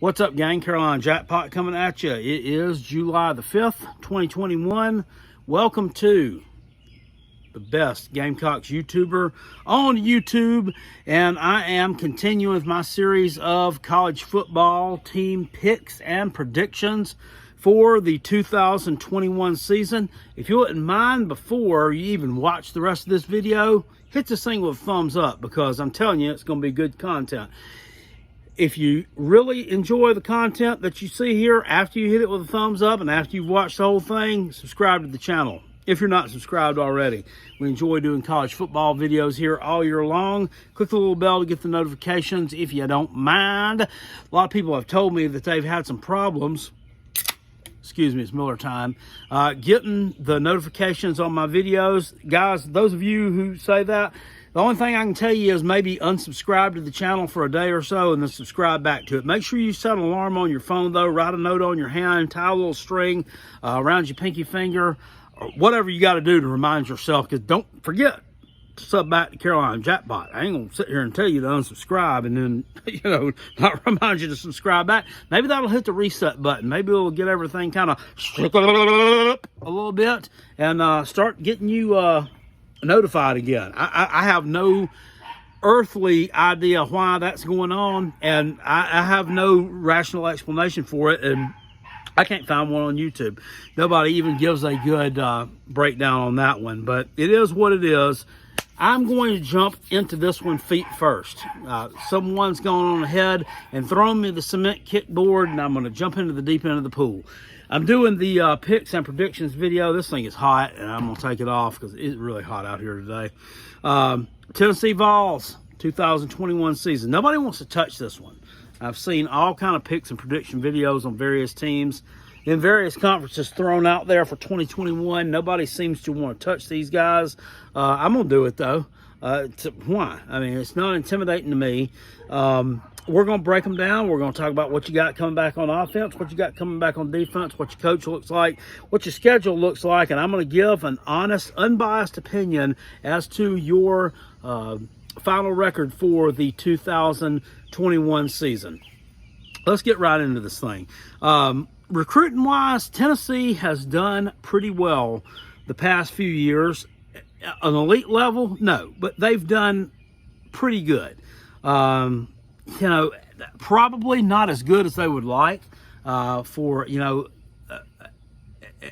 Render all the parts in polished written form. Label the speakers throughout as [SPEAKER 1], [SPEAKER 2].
[SPEAKER 1] What's up, gang? Carolina Jackpot coming at you. It is July the 5th, 2021. Welcome to the best Gamecocks YouTuber on YouTube, and I am continuing with my series of college football team picks and predictions for the 2021 season. If you wouldn't mind, before you even watch the rest of this video, hit this thing with a thumbs up, because I'm telling you, it's going to be good content. If you really enjoy the content that you see here, after you hit it with a thumbs up and after you've watched the whole thing, subscribe to the channel if you're not subscribed already. We enjoy doing college football videos here all year long. Click the little bell to get the notifications if you don't mind. A lot of people have told me that they've had some problems, excuse me, it's Miller time, getting the notifications on my videos. Guys, those of you who say that, the only thing I can tell you is maybe unsubscribe to the channel for a day or so and then subscribe back to it. Make sure you set an alarm on your phone, though. Write a note on your hand, tie a little string around your pinky finger, or whatever you got to do to remind yourself, because don't forget to sub back to Carolina Jackpot. I ain't going to sit here and tell you to unsubscribe and then, not remind you to subscribe back. Maybe that'll hit the reset button. Maybe it'll get everything kind of a little bit and start getting you notified again. I have no earthly idea why that's going on, and I have no rational explanation for it, and I can't find one on YouTube. Nobody even gives a good breakdown on that one, but it is what it is. I'm going to jump into this one feet first. Someone's gone on ahead and thrown me the cement kickboard, and I'm going to jump into the deep end of the pool. I'm doing the picks and predictions video. This thing is hot, and I'm going to take it off because it's really hot out here today. Tennessee Vols 2021 season. Nobody wants to touch this one. I've seen all kind of picks and prediction videos on various teams in various conferences thrown out there for 2021. Nobody seems to want to touch these guys. I'm going to do it, though. Why? I mean, it's not intimidating to me. We're going to break them down. We're going to talk about what you got coming back on offense, what you got coming back on defense, what your coach looks like, what your schedule looks like, and I'm going to give an honest, unbiased opinion as to your final record for the 2021 season. Let's get right into this thing. Recruiting-wise, Tennessee has done pretty well the past few years. An elite level, no, but they've done pretty good. Probably not as good as they would like,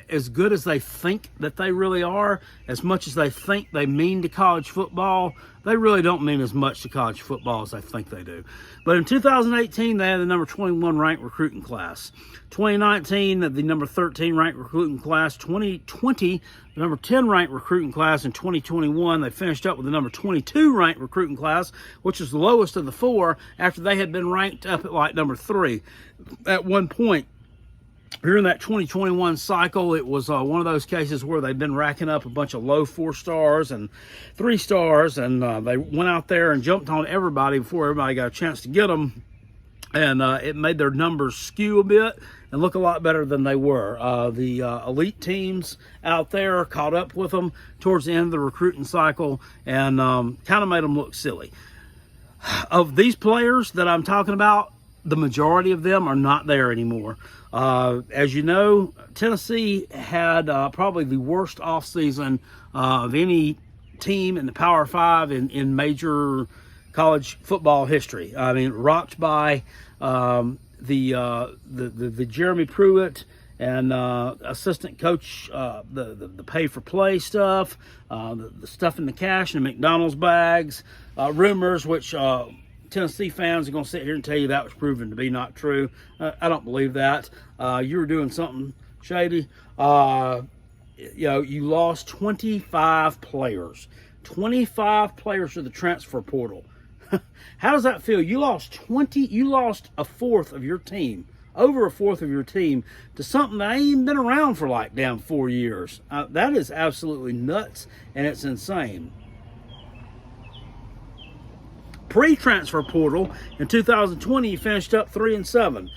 [SPEAKER 1] as good as they think that they really are, as much as they think they mean to college football. They really don't mean as much to college football as they think they do. But in 2018, they had the number 21 ranked recruiting class. 2019, the number 13 ranked recruiting class. 2020, the number 10 ranked recruiting class. In 2021, they finished up with the number 22 ranked recruiting class, which is the lowest of the four after they had been ranked up at like number 3 at one point. During that 2021 cycle, it was one of those cases where they've been racking up a bunch of low 4 stars and 3 stars, and they went out there and jumped on everybody before everybody got a chance to get them, and it made their numbers skew a bit and look a lot better than they were. The elite teams out there caught up with them towards the end of the recruiting cycle and kind of made them look silly. Of these players that I'm talking about, the majority of them are not there anymore. As you know, Tennessee had probably the worst offseason of any team in the Power 5 in major college football history. I mean, rocked by the Jeremy Pruitt and assistant coach, the pay-for-play stuff, the stuff in the cash and the McDonald's bags, rumors which Tennessee fans are going to sit here and tell you that was proven to be not true. I don't believe that. You were doing something shady. You lost 25 players. 25 players to the transfer portal. How does that feel? You lost a fourth of your team, over a fourth of your team, to something that ain't even been around for like damn 4 years. That is absolutely nuts, and it's insane. Pre-transfer portal in 2020, you finished up 3-7,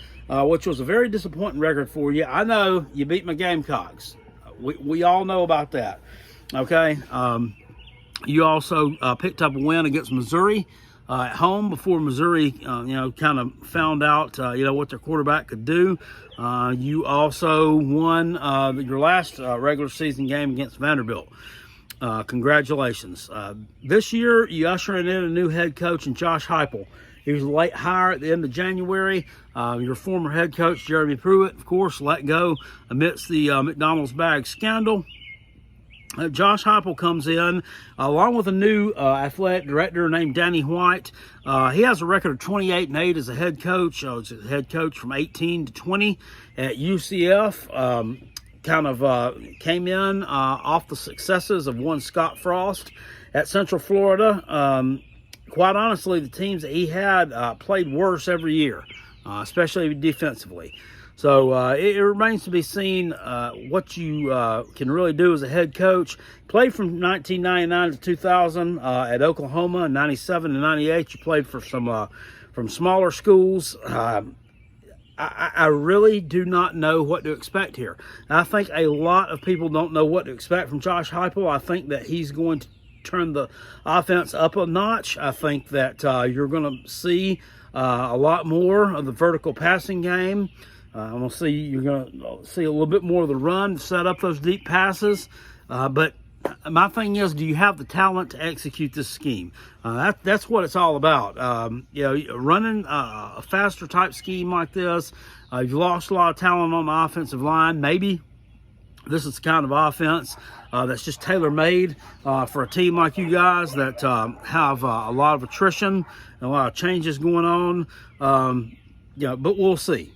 [SPEAKER 1] which was a very disappointing record for you. I know you beat my Gamecocks. We all know about that. Okay. You also picked up a win against Missouri at home before Missouri, kind of found out, what their quarterback could do. You also won your last regular season game against Vanderbilt. Congratulations. This year, you ushering in a new head coach in Josh Heupel. He was a late hire at the end of January. Your former head coach, Jeremy Pruitt, of course, let go amidst the McDonald's bag scandal. Josh Heupel comes in along with a new athletic director named Danny White. He has a record of 28-8 as a head coach. He's a head coach from 18 to 20 at UCF. Came in off the successes of one Scott Frost at Central Florida. Quite honestly, the teams that he had played worse every year, especially defensively. So it remains to be seen what you can really do as a head coach. Played from 1999 to 2000 at Oklahoma. In 97 and 98, you played for some from smaller schools. I really do not know what to expect here. I think a lot of people don't know what to expect from Josh Heupel. I think that he's going to turn the offense up a notch. I think that you're going to see a lot more of the vertical passing game. You're going to see a little bit more of the run to set up those deep passes. But my thing is, do you have the talent to execute this scheme? That's what it's all about. Running a faster type scheme like this, you've lost a lot of talent on the offensive line. Maybe this is the kind of offense that's just tailor-made for a team like you guys that have a lot of attrition and a lot of changes going on. But we'll see.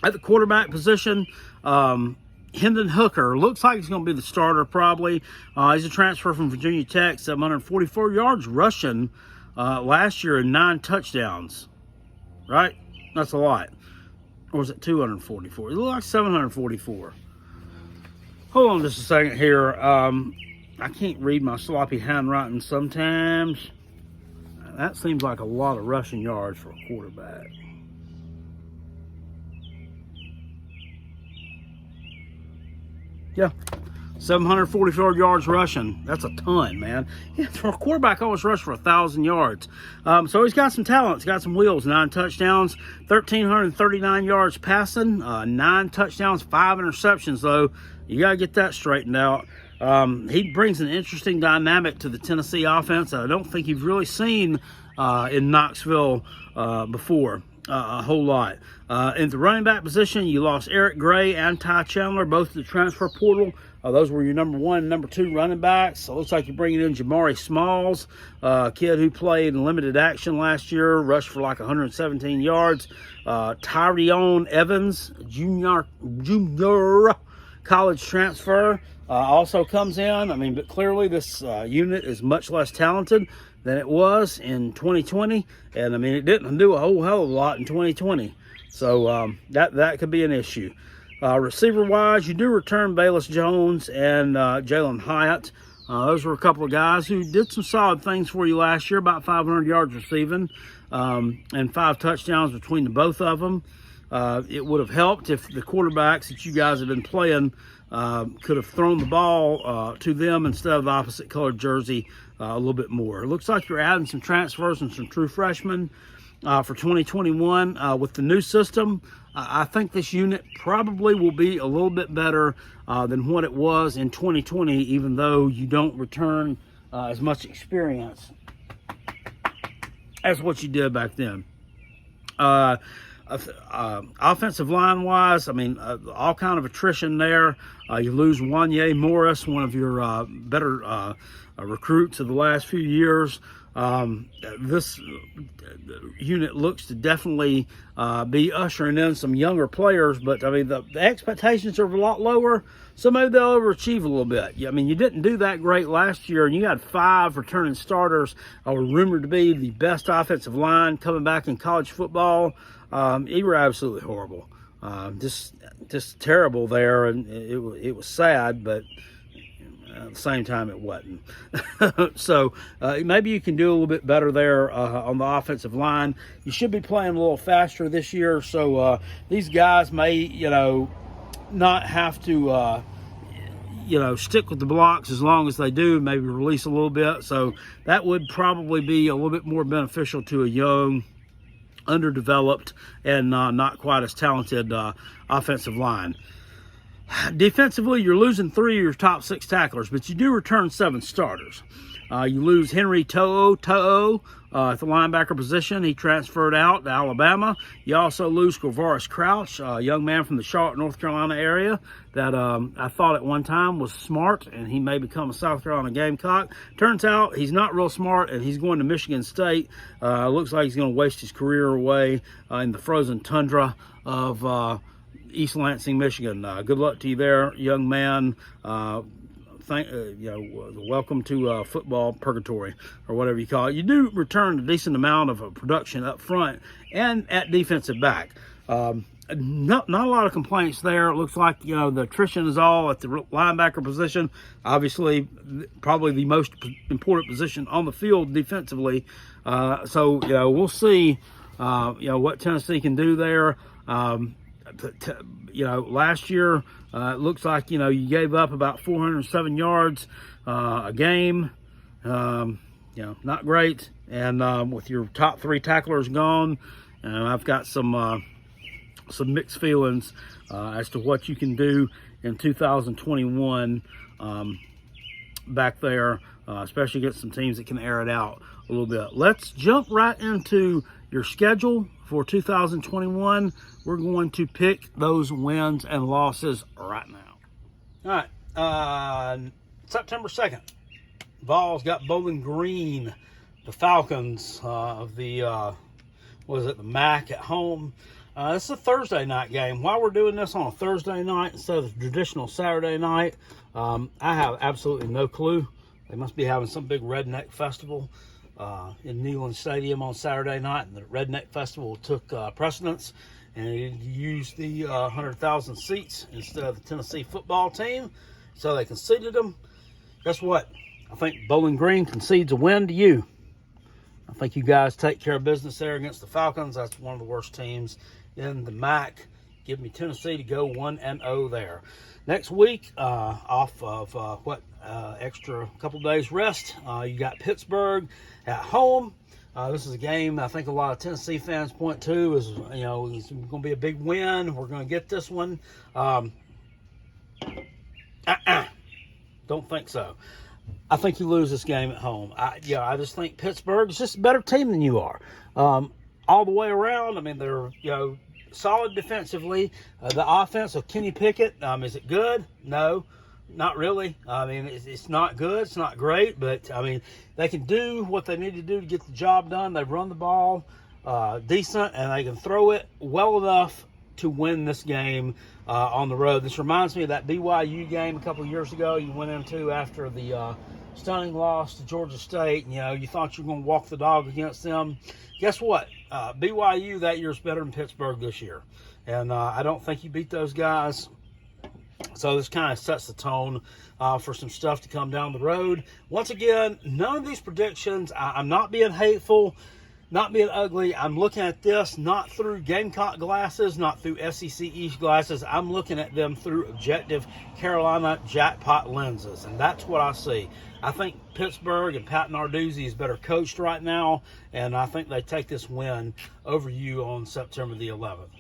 [SPEAKER 1] At the quarterback position, Hendon Hooker looks like he's going to be the starter probably. He's a transfer from Virginia Tech, 744 yards rushing last year and 9 touchdowns. Right? That's a lot. Or was it 244? It looked like 744. Hold on just a second here. I can't read my sloppy handwriting sometimes. That seems like a lot of rushing yards for a quarterback. Yeah, 744 yards rushing. That's a ton, man. Yeah, for a quarterback, always rushed for 1,000 yards. So he's got some talent. He's got some wheels. 9 touchdowns, 1,339 yards passing, 9 touchdowns, 5 interceptions, though. You got to get that straightened out. He brings an interesting dynamic to the Tennessee offense that I don't think you've really seen in Knoxville before. A whole lot. In the running back position, you lost Eric Gray and Ty Chandler, both to the transfer portal. Those were your number 1 and number 2 running backs. So it looks like you're bringing in Jamari Smalls, a kid who played in limited action last year, rushed for like 117 yards. Tyrion Evans, junior college transfer, also comes in. But clearly this unit is much less talented than it was in 2020. And, it didn't do a whole hell of a lot in 2020. So that could be an issue. Receiver-wise, you do return Bayless Jones and Jalen Hyatt. Those were a couple of guys who did some solid things for you last year, about 500 yards receiving and 5 touchdowns between the both of them. It would have helped if the quarterbacks that you guys have been playing could have thrown the ball to them instead of the opposite colored jersey a little bit more. It looks like you're adding some transfers and some true freshmen for 2021 with the new system. I think this unit probably will be a little bit better than what it was in 2020, even though you don't return as much experience as what you did back then. Offensive line wise, all kind of attrition there. You lose Wanye Morris, one of your better recruits of the last few years. This unit looks to definitely be ushering in some younger players, but the expectations are a lot lower, so maybe they'll overachieve a little bit. You didn't do that great last year, and you had 5 returning starters were rumored to be the best offensive line coming back in college football. You were absolutely horrible, just terrible there, and it was sad, but at the same time it wasn't. So maybe you can do a little bit better there on the offensive line. You should be playing a little faster this year, so these guys may not have to stick with the blocks as long as they do, maybe release a little bit. So that would probably be a little bit more beneficial to a young, underdeveloped, and not quite as talented offensive line. Defensively, you're losing 3 of your top 6 tacklers, but you do return 7 starters. You lose Henry To'o at the linebacker position. He transferred out to Alabama. You also lose Quavaris Crouch, a young man from the Charlotte, North Carolina area that I thought at one time was smart, and he may become a South Carolina Gamecock. Turns out he's not real smart, and he's going to Michigan State. Looks like he's going to waste his career away in the frozen tundra of East Lansing, Michigan. Good luck to you there, young man. Welcome to football purgatory, or whatever you call it. You do return a decent amount of production up front and at defensive back. Not a lot of complaints there. It looks like the attrition is all at the linebacker position. Obviously, probably the most important position on the field defensively. So we'll see. What Tennessee can do there. Last year, it looks like, you gave up about 407 yards a game. Not great. And with your top 3 tacklers gone, I've got some mixed feelings as to what you can do in 2021 back there, especially against some teams that can air it out a little bit. Let's jump right into your schedule for 2021. We're going to pick those wins and losses right now. All right, September 2nd, Vols got Bowling Green, the Falcons of the the MAC at home. This is a Thursday night game. Why we're doing this on a Thursday night instead of the traditional Saturday night, I have absolutely no clue. They must be having some big redneck festival in Neyland Stadium on Saturday night, and the Redneck Festival took precedence and used the 100,000 seats instead of the Tennessee football team, so they conceded them. Guess what? I think Bowling Green concedes a win to you. I think you guys take care of business there against the Falcons. That's one of the worst teams in the MAC. Give me Tennessee to go 1-0 there. Next week, off of extra couple days rest, you got Pittsburgh at home. This is a game I think a lot of Tennessee fans point to as, it's going to be a big win. We're going to get this one. Don't think so. I think you lose this game at home. I just think Pittsburgh is just a better team than you are. All the way around, I mean, they're, solid defensively. The offense of Kenny Pickett, is it good? No, not really. I mean, it's not good. It's not great, but, they can do what they need to do to get the job done. They run the ball decent, and they can throw it well enough to win this game on the road. This reminds me of that BYU game a couple of years ago you went into after the stunning loss to Georgia State. You thought you were going to walk the dog against them. Guess what? BYU that year is better than Pittsburgh this year. And I don't think you beat those guys. So this kind of sets the tone for some stuff to come down the road. Once again, none of these predictions, I'm not being hateful, not being ugly. I'm looking at this not through Gamecock glasses, not through SEC East glasses. I'm looking at them through objective Carolina jackpot lenses, and that's what I see. I think Pittsburgh and Pat Narduzzi is better coached right now, and I think they take this win over you on September the 11th.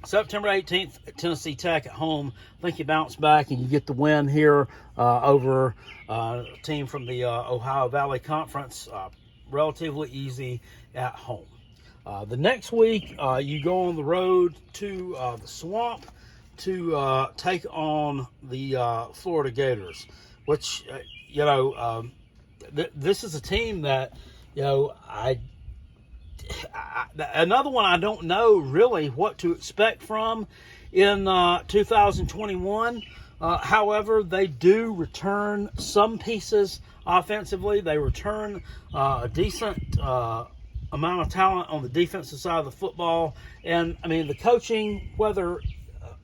[SPEAKER 1] September 18th, Tennessee Tech at home. I think you bounce back and you get the win here over a team from the Ohio Valley Conference. Relatively easy at home. The next week, you go on the road to the Swamp to take on the Florida Gators, which, this is a team that, another one I don't know really what to expect from in 2021. However, they do return some pieces offensively. They return a decent amount of talent on the defensive side of the football. And, the coaching, whether,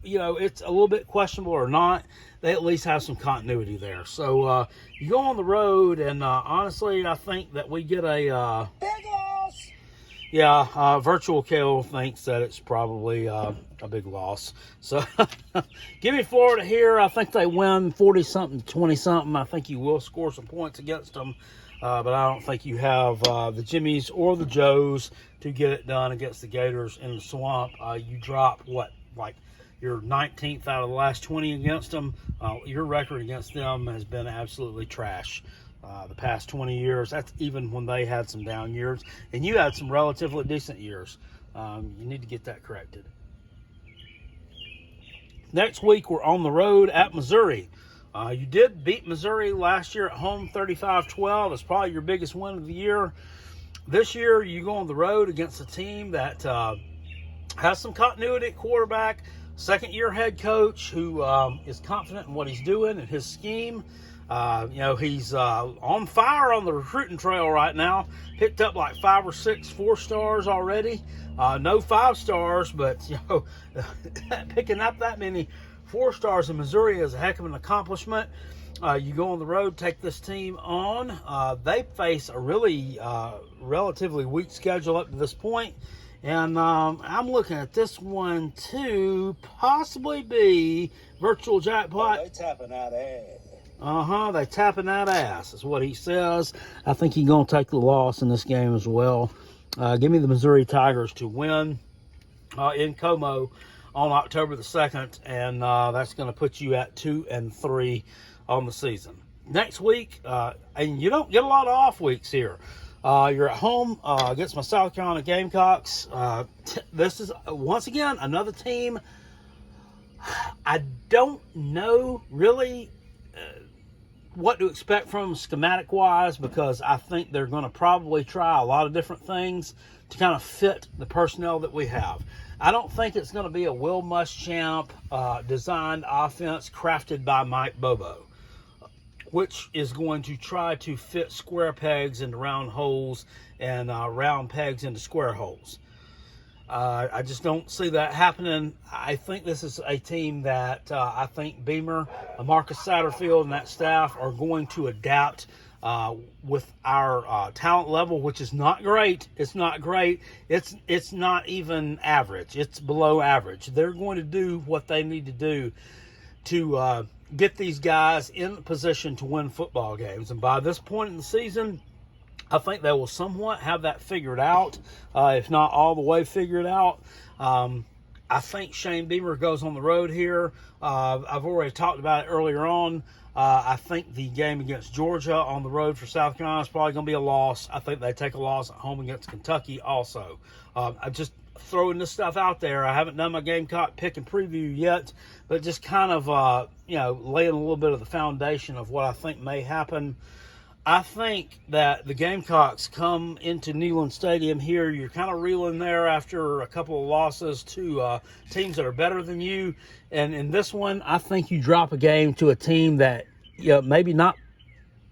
[SPEAKER 1] it's a little bit questionable or not, they at least have some continuity there. So you go on the road, and honestly, I think that we get a Yeah, Virtual Kale thinks that it's probably a big loss. So give me Florida here. I think they win 40-something, 20-something. I think you will score some points against them. But I don't think you have the Jimmies or the Joes to get it done against the Gators in the swamp. You drop, like your 19th out of the last 20 against them. Your record against them has been absolutely trash. The past 20 years, that's even when they had some down years, and you had some relatively decent years. You need to get that corrected. Next week, we're on the road at Missouri. You did beat Missouri last year at home 35-12. It's probably your biggest win of the year. This year, you go on the road against a team that has some continuity at quarterback, second-year head coach who is confident in what he's doing and his scheme. He's on fire on the recruiting trail right now. Picked up like 5 or 6 4-stars already. No 5-stars, but picking up that many 4-stars in Missouri is a heck of an accomplishment. You go on the road, take this team on. They face a really relatively weak schedule up to this point. And I'm looking at this one to possibly be virtual jackpot.
[SPEAKER 2] They tapping that ass.
[SPEAKER 1] They tapping that ass is what he says. I think he's going to take the loss in this game as well. Give me the Missouri Tigers to win in Como on October the 2nd, and that's going to put you at 2-3 on the season. Next week, and you don't get a lot of off weeks here. You're at home against my South Carolina Gamecocks. This is, once again, another team I don't know really what to expect from them schematic-wise, because I think they're going to probably try a lot of different things to kind of fit the personnel that we have. I don't think it's going to be a Will Muschamp designed offense crafted by Mike Bobo, which is going to try to fit square pegs into round holes and round pegs into square holes. I just don't see that happening. I think this is a team that I think Beamer, Marcus Satterfield, and that staff are going to adapt with our talent level, which is not great. It's not great. It's not even average. It's below average. They're going to do what they need to do to get these guys in position to win football games. And by this point in the season, I think they will somewhat have that figured out, if not all the way figured out. I think Shane Beamer goes on the road here. I've already talked about it earlier on. I think the game against Georgia on the road for South Carolina is probably going to be a loss. I think they take a loss at home against Kentucky also. I'm just throwing this stuff out there. I haven't done my Gamecock pick and preview yet, but just kind of, laying a little bit of the foundation of what I think may happen. I think that the Gamecocks come into Neyland Stadium here. You're kind of reeling there after a couple of losses to teams that are better than you. And in this one, I think you drop a game to a team that, maybe not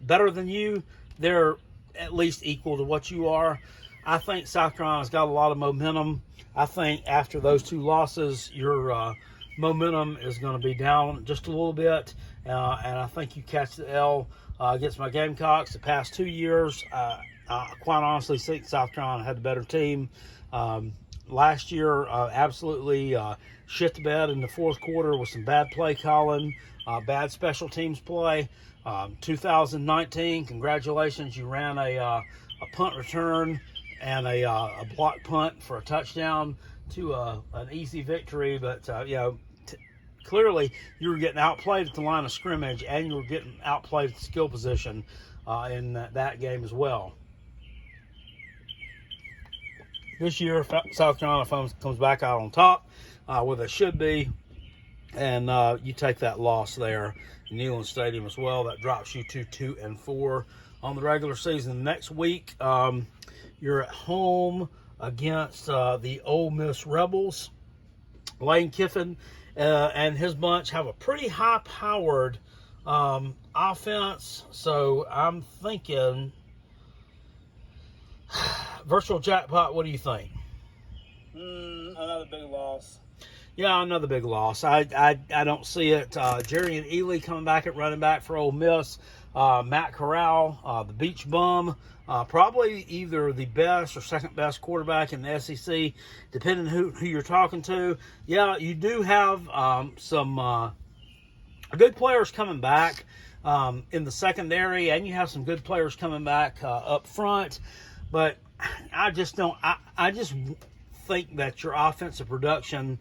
[SPEAKER 1] better than you. They're at least equal to what you are. I think South Carolina's got a lot of momentum. I think after those 2 losses, your momentum is going to be down just a little bit. And I think you catch the L against my Gamecocks. The past 2 years, I quite honestly think South Carolina had the better team. Last year, absolutely shit the bed in the fourth quarter with some bad play calling, bad special teams play. 2019, congratulations, you ran a punt return and a block punt for a touchdown to an easy victory, but clearly you were getting outplayed at the line of scrimmage, and you were getting outplayed at the skill position in that game as well. This year, South Carolina comes back out on top, where they should be, and you take that loss there in Neyland Stadium as well. That drops you to 2-4 on the regular season. Next week, you're at home against the Ole Miss Rebels. Lane Kiffin and his bunch have a pretty high-powered offense, so I'm thinking virtual jackpot. What do you think?
[SPEAKER 2] Another big loss.
[SPEAKER 1] Yeah, another big loss. I don't see it. Jerry and Ely coming back at running back for Ole Miss. Matt Corral, the beach bum, probably either the best or second best quarterback in the SEC, depending who you're talking to. Yeah, you do have some good players coming back in the secondary, and you have some good players coming back up front. But I just don't. I just think that your offensive production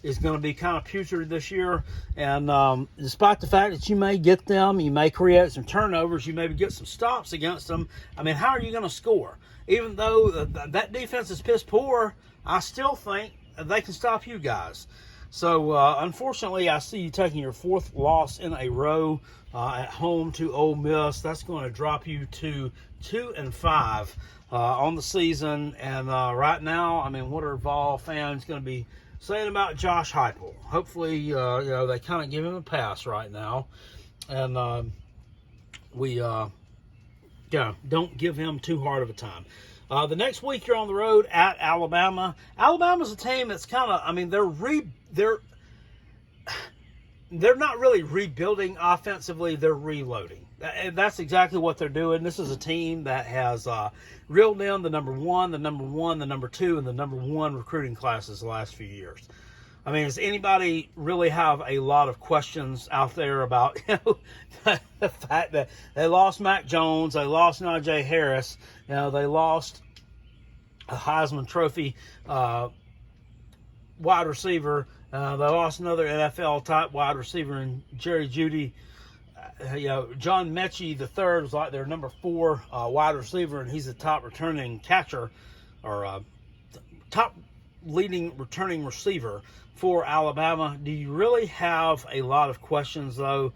[SPEAKER 1] is going to be kind of putrid this year. And despite the fact that you may get them, you may create some turnovers, you maybe get some stops against them. I mean, how are you going to score? Even though that defense is piss poor, I still think they can stop you guys. So, unfortunately, I see you taking your fourth loss in a row at home to Ole Miss. That's going to drop you to 2-5 on the season. And right now, I mean, what are Vol fans going to be saying about Josh Heupel? Hopefully, they kind of give him a pass right now. And we don't give him too hard of a time. The next week you're on the road at Alabama. Alabama's a team that's kind of, I mean, they're not really rebuilding offensively, they're reloading. That's exactly what they're doing. This is a team that has reeled in the number 1, the number 1, the number 2, and the number 1 recruiting classes the last few years. I mean, does anybody really have a lot of questions out there about the fact that they lost Mac Jones, they lost Najee Harris, they lost a Heisman Trophy wide receiver, they lost another NFL-type wide receiver in Jerry Jeudy. John Mechie III was like their number 4 wide receiver, and he's the top returning catcher or top leading returning receiver for Alabama. Do you really have a lot of questions, though,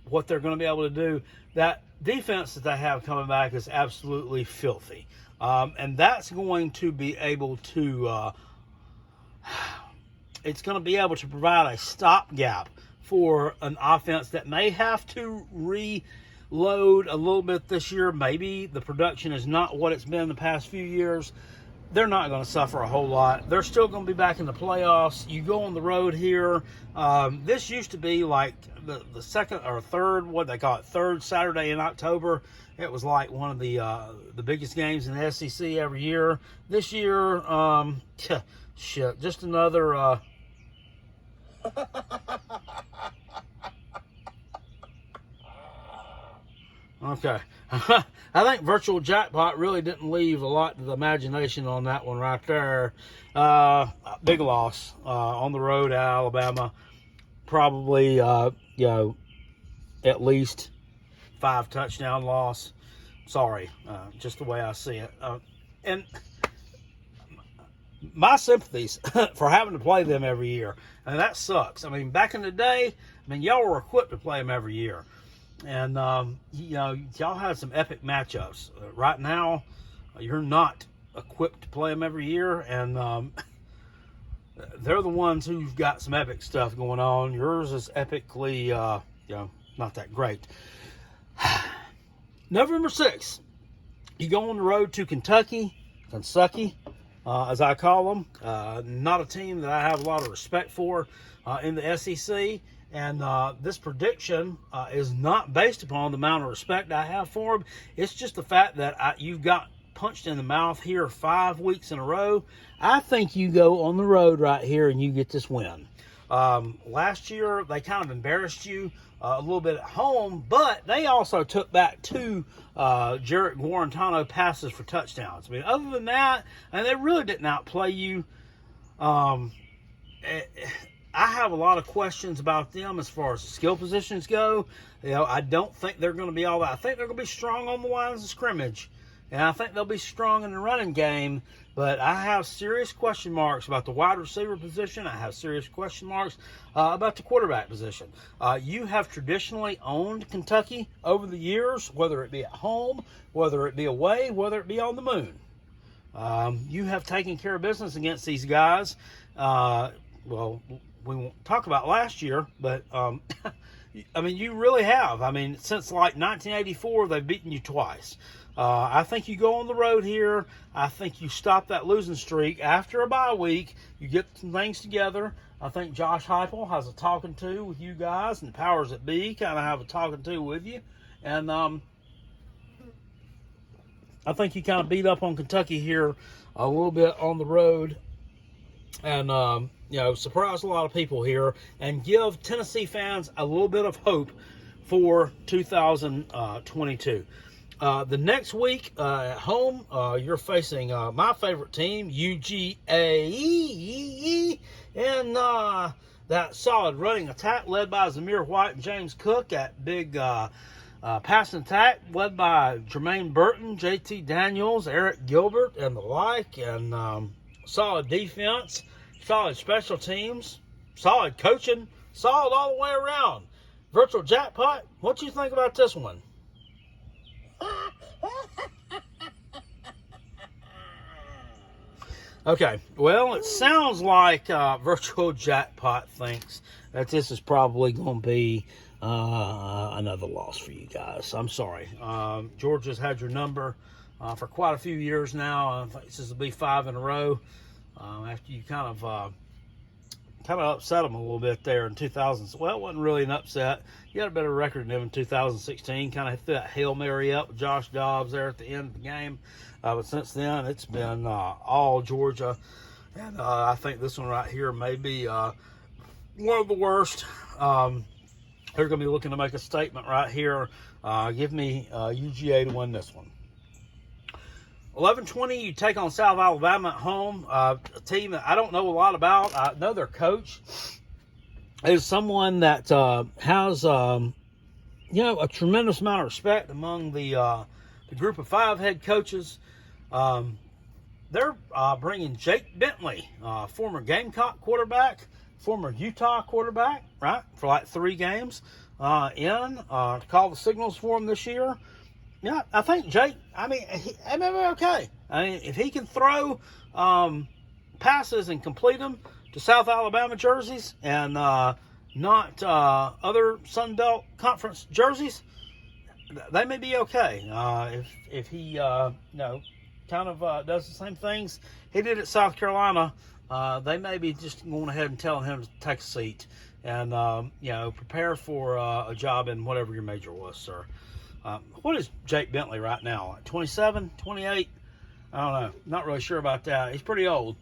[SPEAKER 1] what they're going to be able to do? That defense that they have coming back is absolutely filthy. And that's going to be able to it's going to be able to provide a stopgap for an offense that may have to reload a little bit this year. Maybe the production is not what it's been the past few years. They're not going to suffer a whole lot. They're still going to be back in the playoffs. You go on the road here. This used to be like the second or third, what they call it, third Saturday in October. It was like one of the biggest games in the SEC every year. This year, just another. Okay. I think Virtual Jackpot really didn't leave a lot to the imagination on that one right there. Big loss on the road at Alabama. Probably, at least 5 touchdown loss. Sorry, just the way I see it. And my sympathies for having to play them every year. And that sucks. I mean, back in the day, y'all were equipped to play them every year. And, y'all had some epic matchups. Right now, you're not equipped to play them every year. And they're the ones who've got some epic stuff going on. Yours is epically, not that great. November 6th, you go on the road to Kentucky, as I call them. Not a team that I have a lot of respect for in the SEC. And this prediction is not based upon the amount of respect I have for them. It's just the fact that you've got punched in the mouth here 5 weeks in a row. I think you go on the road right here and you get this win. Last year, they kind of embarrassed you a little bit at home, but they also took back 2 Jarrett Guarantano passes for touchdowns. I mean, other than that, and they really didn't outplay you. I have a lot of questions about them as far as the skill positions go. I don't think they're going to be all that. I think they're going to be strong on the lines of scrimmage, and I think they'll be strong in the running game. But I have serious question marks about the wide receiver position. I have serious question marks about the quarterback position. You have traditionally owned Kentucky over the years, whether it be at home, whether it be away, whether it be on the moon. You have taken care of business against these guys. Well, we won't talk about last year, but you really have. Since like 1984, they've beaten you twice. I think you go on the road here. I think you stop that losing streak after a bye week. you get some things together. I think Josh Heupel has a talking to with you guys, and the powers that be kind of have a talking to with you. And I think you kind of beat up on Kentucky here a little bit on the road, and surprise a lot of people here, and give Tennessee fans a little bit of hope for 2022. The next week at home, you're facing my favorite team, UGA, and that solid running attack led by Zamir White and James Cook. That big passing attack led by Jermaine Burton, JT Daniels, Eric Gilbert, and the like. And solid defense, solid special teams, solid coaching, solid all the way around. Virtual jackpot, what do you think about this one? Okay, well, it sounds like Virtual Jackpot thinks that this is probably going to be another loss for you guys. I'm sorry. Georgia's had your number for quite a few years now. I think this will be 5 in a row after you kind of upset them a little bit there in 2000. Well, it wasn't really an upset. You had a better record than them in 2016. Kind of threw that Hail Mary up with Josh Dobbs there at the end of the game. But since then, it's been all Georgia. And I think this one right here may be one of the worst. They're going to be looking to make a statement right here. Give me UGA to win this one. 11-20, you take on South Alabama at home, a team that I don't know a lot about. I know their coach is someone that has, a tremendous amount of respect among the group of 5 head coaches. They're bringing Jake Bentley, former Gamecock quarterback, former Utah quarterback, right, for like 3 games, in to call the signals for him this year. Yeah, I think Jake, he may be okay. If he can throw passes and complete them to South Alabama jerseys and not other Sun Belt Conference jerseys, they may be okay. If he, does the same things he did at South Carolina, they may be just going ahead and telling him to take a seat and, prepare for a job in whatever your major was, sir. What is Jake Bentley right now? Like 27, 28? I don't know. Not really sure about that. He's pretty old.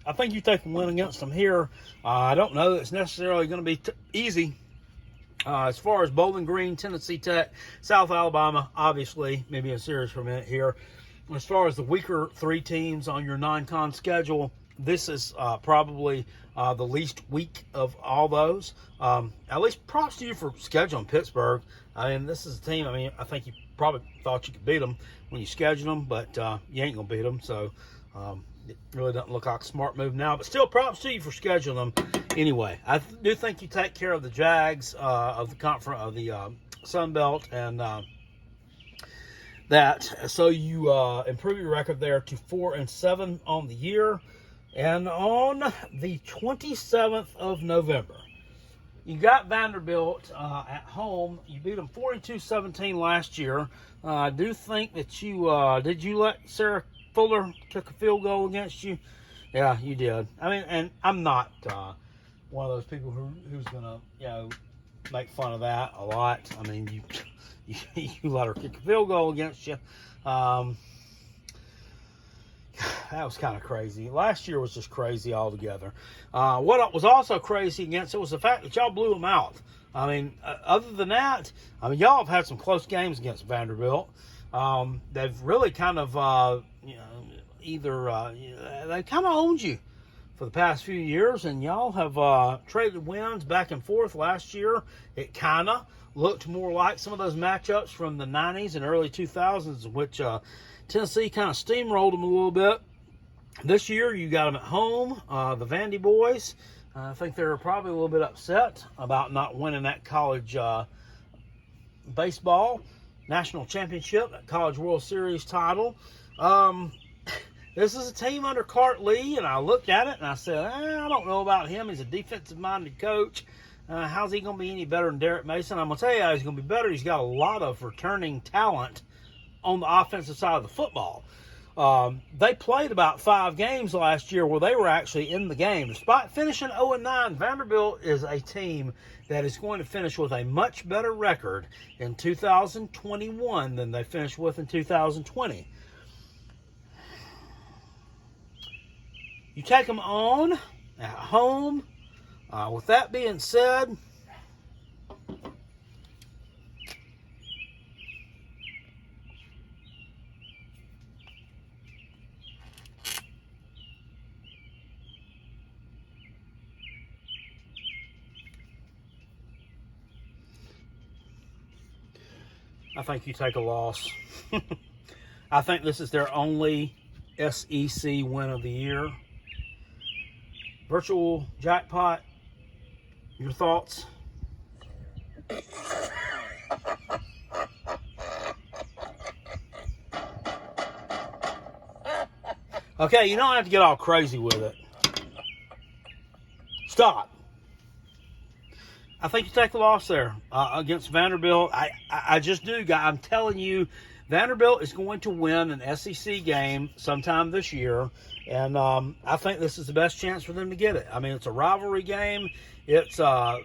[SPEAKER 1] I think you take a win against them here. I don't know that it's necessarily going to be easy. As far as Bowling Green, Tennessee Tech, South Alabama, obviously, maybe a series for a minute here. As far as the weaker 3 teams on your non-con schedule, this is probably the least weak of all those. At least props to you for scheduling Pittsburgh. This is a team, I think you probably thought you could beat them when you scheduled them, but you ain't going to beat them. So it really doesn't look like a smart move now. But still, props to you for scheduling them. Anyway, I do think you take care of the Jags of the conference of the Sun Belt, and so you improve your record there to 4-7 on the year. And on the 27th of November, you got Vanderbilt at home. You beat them 42-17 last year. I do think that you did you let Sarah Fuller kick a field goal against you? Yeah, you did. And I'm not one of those people who's gonna make fun of that a lot. You let her kick a field goal against you. That was kind of crazy. Last year was just crazy altogether. What was also crazy against it was the fact that y'all blew them out. Other than that, y'all have had some close games against Vanderbilt. They've really kind of, they kind of owned you for the past few years, and y'all have traded wins back and forth. Last year, it kind of looked more like some of those matchups from the 90s and early 2000s, in which Tennessee kind of steamrolled them a little bit. This year, you got them at home. The Vandy boys, I think they're probably a little bit upset about not winning that college baseball national championship, that College World Series title. This is a team under Cart Lee, and I looked at it and I said, I don't know about him. He's a defensive-minded coach. How's he going to be any better than Derek Mason? I'm going to tell you how he's going to be better. He's got a lot of returning talent on the offensive side of the football. They played about 5 games last year where they were actually in the game. Despite finishing 0-9, Vanderbilt is a team that is going to finish with a much better record in 2021 than they finished with in 2020. You take them on at home. With that being said, I think you take a loss. I think this is their only SEC win of the year. Virtual jackpot, your thoughts? Okay, you don't have to get all crazy with it. Stop. I think you take the loss there against Vanderbilt. I just do, guys. I'm telling you, Vanderbilt is going to win an SEC game sometime this year, and I think this is the best chance for them to get it. I mean, it's a rivalry game. It's at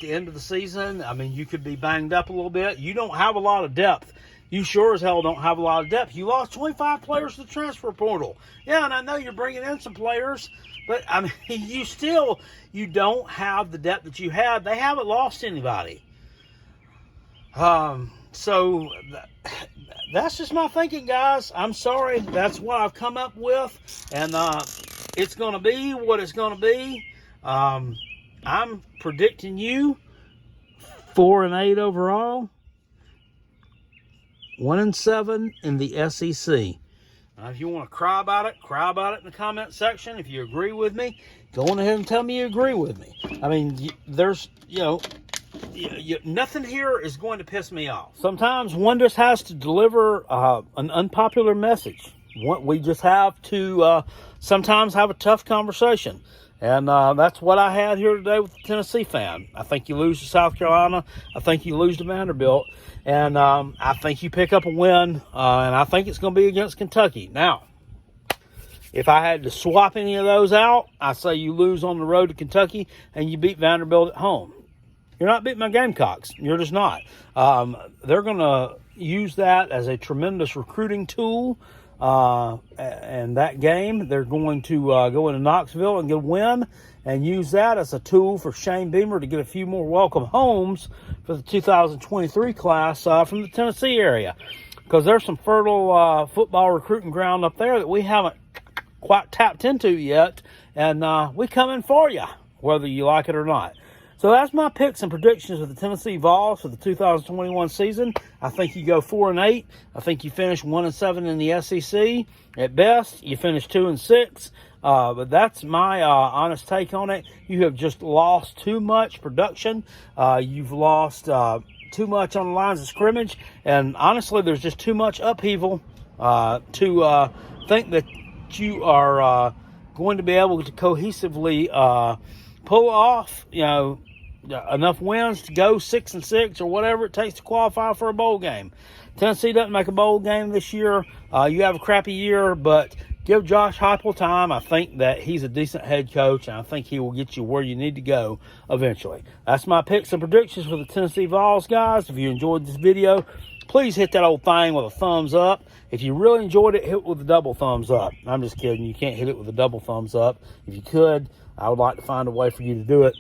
[SPEAKER 1] the end of the season. I mean, you could be banged up a little bit. You don't have a lot of depth. You sure as hell don't have a lot of depth. You lost 25 players to the transfer portal. Yeah, and I know you're bringing in some players, but, I mean, you don't have the depth that you had. They haven't lost anybody. So that's just my thinking, guys. I'm sorry. That's what I've come up with, and it's going to be what it's going to be. I'm predicting you 4-8 overall, 1-7 in the SEC. If you want to cry about it in the comment section. If you agree with me, go on ahead and tell me you agree with me. I mean, there's, nothing here is going to piss me off. Sometimes one just has to deliver an unpopular message. We just have to sometimes have a tough conversation. And that's what I had here today with the Tennessee fan. I think you lose to South Carolina. I think you lose to Vanderbilt. And I think you pick up a win. And I think it's going to be against Kentucky. Now, if I had to swap any of those out, I say you lose on the road to Kentucky and you beat Vanderbilt at home. You're not beating my Gamecocks. You're just not. They're going to use that as a tremendous recruiting tool. And that game, they're going to go into Knoxville and get a win and use that as a tool for Shane Beamer to get a few more welcome homes for the 2023 class from the Tennessee area. Because there's some fertile football recruiting ground up there that we haven't quite tapped into yet. And we come in for you, whether you like it or not. So that's my picks and predictions of the Tennessee Vols for the 2021 season. I think you go 4-8. I think you finish 1-7 in the SEC. At best, you finish 2-6. But that's my honest take on it. You have just lost too much production. You've lost too much on the lines of scrimmage. And honestly, there's just too much upheaval to think that you are going to be able to cohesively pull off, enough wins to go 6-6 or whatever it takes to qualify for a bowl game. Tennessee doesn't make a bowl game this year. You have a crappy year, but give Josh Heupel time. I think that he's a decent head coach, and I think he will get you where you need to go eventually. That's my picks and predictions for the Tennessee Vols, guys. If you enjoyed this video, please hit that old thing with a thumbs up. If you really enjoyed it, hit it with a double thumbs up. I'm just kidding. You can't hit it with a double thumbs up. If you could, I would like to find a way for you to do it.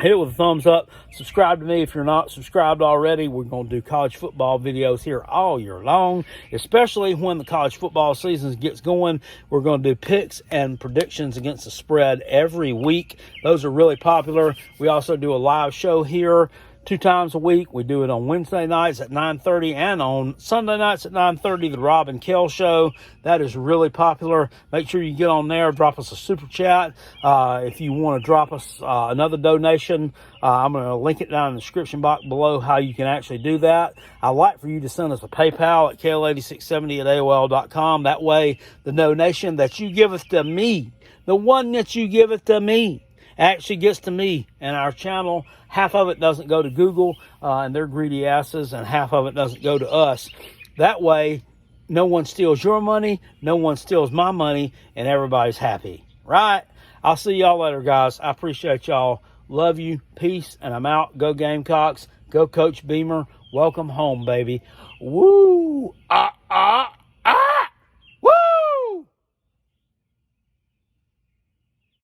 [SPEAKER 1] Hit it with a thumbs up. Subscribe to me if you're not subscribed already. We're going to do college football videos here all year long, especially when the college football season gets going. We're going to do picks and predictions against the spread every week. Those are really popular. We also do a live show here 2 times a week. We do it on Wednesday nights at 9:30 and on Sunday nights at 9:30, the Rob and Kell Show. That is really popular. Make sure you get on there, drop us a super chat. If you want to drop us another donation, I'm going to link it down in the description box below how you can actually do that. I'd like for you to send us a PayPal at kale8670@AOL.com. That way, the donation that you give us to me, the one that you give it to me, actually gets to me and our channel. Half of it doesn't go to Google and their greedy asses, and half of it doesn't go to us. That way, no one steals your money, no one steals my money, and everybody's happy. Right? I'll see y'all later, guys. I appreciate y'all. Love you. Peace. And I'm out. Go Gamecocks. Go Coach Beamer. Welcome home, baby. Woo!